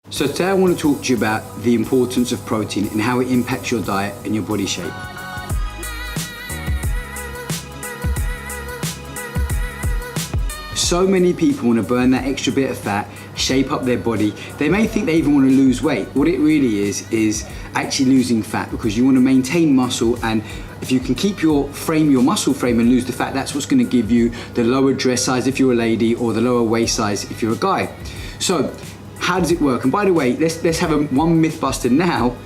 So today I want to talk to you about the importance of protein and how it impacts your diet and your body shape. So many people want to burn that extra bit of fat, shape up their body. They may think they even want to lose weight. What it really is actually losing fat, because you want to maintain muscle, and if you can keep your muscle frame and lose the fat, that's what's going to give you the lower dress size if you're a lady or the lower waist size if you're a guy. So how does it work? And by the way, let's have one Mythbuster now.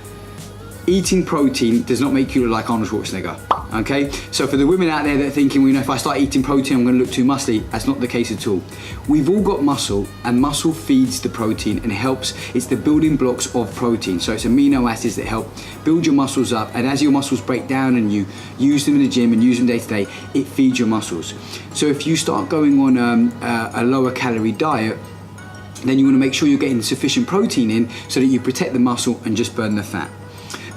Eating protein does not make you look like Arnold Schwarzenegger, okay? So for the women out there that are thinking, well, if I start eating protein, I'm gonna look too muscly, that's not the case at all. We've all got muscle, and muscle feeds the protein and helps, it's the building blocks of protein. So it's amino acids that help build your muscles up, and as your muscles break down and you use them in the gym and use them day to day, it feeds your muscles. So if you start going on a lower calorie diet, then you wanna make sure you're getting sufficient protein in so that you protect the muscle and just burn the fat.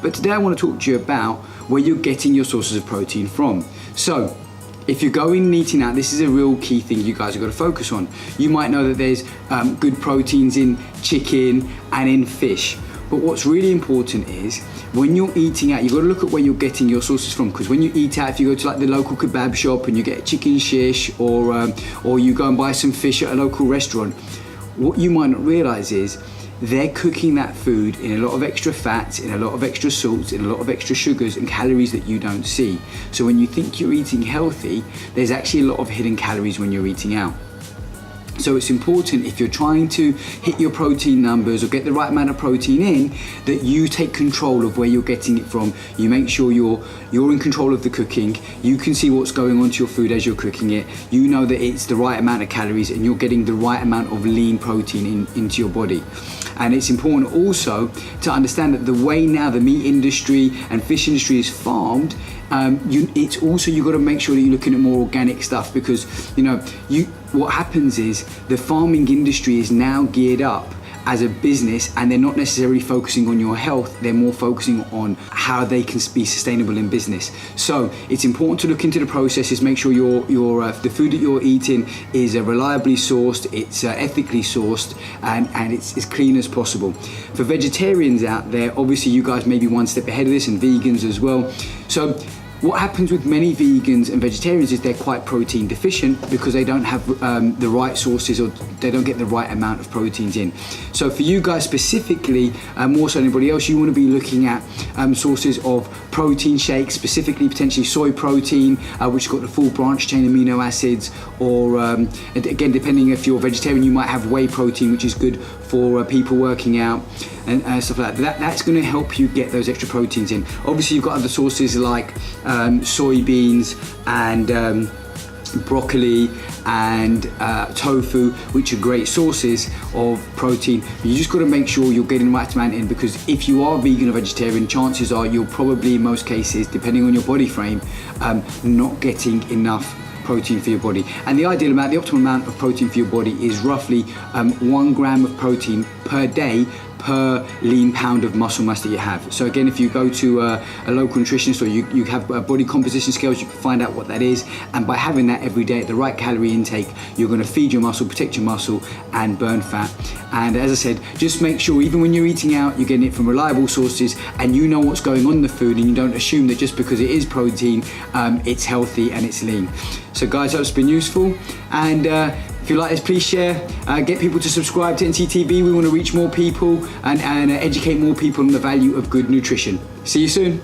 But today I want to talk to you about where you're getting your sources of protein from. So if you're going and eating out, this is a real key thing you guys have got to focus on. You might know that there's good proteins in chicken and in fish. But what's really important is when you're eating out, you've got to look at where you're getting your sources from. Because when you eat out, if you go to like the local kebab shop and you get a chicken shish, or you go and buy some fish at a local restaurant, what you might not realize is they're cooking that food in a lot of extra fats, in a lot of extra salts, in a lot of extra sugars and calories that you don't see. So when you think you're eating healthy, there's actually a lot of hidden calories when you're eating out. So it's important, if you're trying to hit your protein numbers or get the right amount of protein in, that you take control of where you're getting it from. You make sure you're in control of the cooking. You can see what's going on to your food as you're cooking it. You know that it's the right amount of calories and you're getting the right amount of lean protein into your body. And it's important also to understand that the way now the meat industry and fish industry is farmed, it's also, you've got to make sure that you're looking at more organic stuff, because what happens is the farming industry is now geared up as a business, and they're not necessarily focusing on your health, they're more focusing on how they can be sustainable in business. So it's important to look into the processes, make sure the food that you're eating is reliably sourced, it's ethically sourced, and it's as clean as possible. For vegetarians out there, obviously you guys may be one step ahead of this, and vegans as well. So what happens with many vegans and vegetarians is they're quite protein deficient because they don't have the right sources, or they don't get the right amount of proteins in. So for you guys specifically, more so than anybody else, you want to be looking at sources of protein shakes, specifically potentially soy protein, which has got the full branch chain amino acids, or again, depending if you're vegetarian, you might have whey protein, which is good for people working out and stuff like that. That's going to help you get those extra proteins in. Obviously, you've got other sources like soybeans and broccoli and tofu, which are great sources of protein. You just got to make sure you're getting the right amount in, because if you are vegan or vegetarian, chances are you're probably, in most cases, depending on your body frame, not getting enough protein for your body. And the optimal amount of protein for your body is roughly 1 gram of protein per day per lean pound of muscle mass that you have. So again, if you go to a local nutritionist, or you have body composition scales, you can find out what that is, and by having that every day at the right calorie intake, you're going to feed your muscle, protect your muscle, and burn fat. And as I said, just make sure even when you're eating out, you're getting it from reliable sources, and you know what's going on in the food, and you don't assume that just because it is protein, it's healthy and it's lean. So guys, I hope it's been useful, and if you like this, please share, get people to subscribe to NCTV. We want to reach more people and educate more people on the value of good nutrition. See you soon.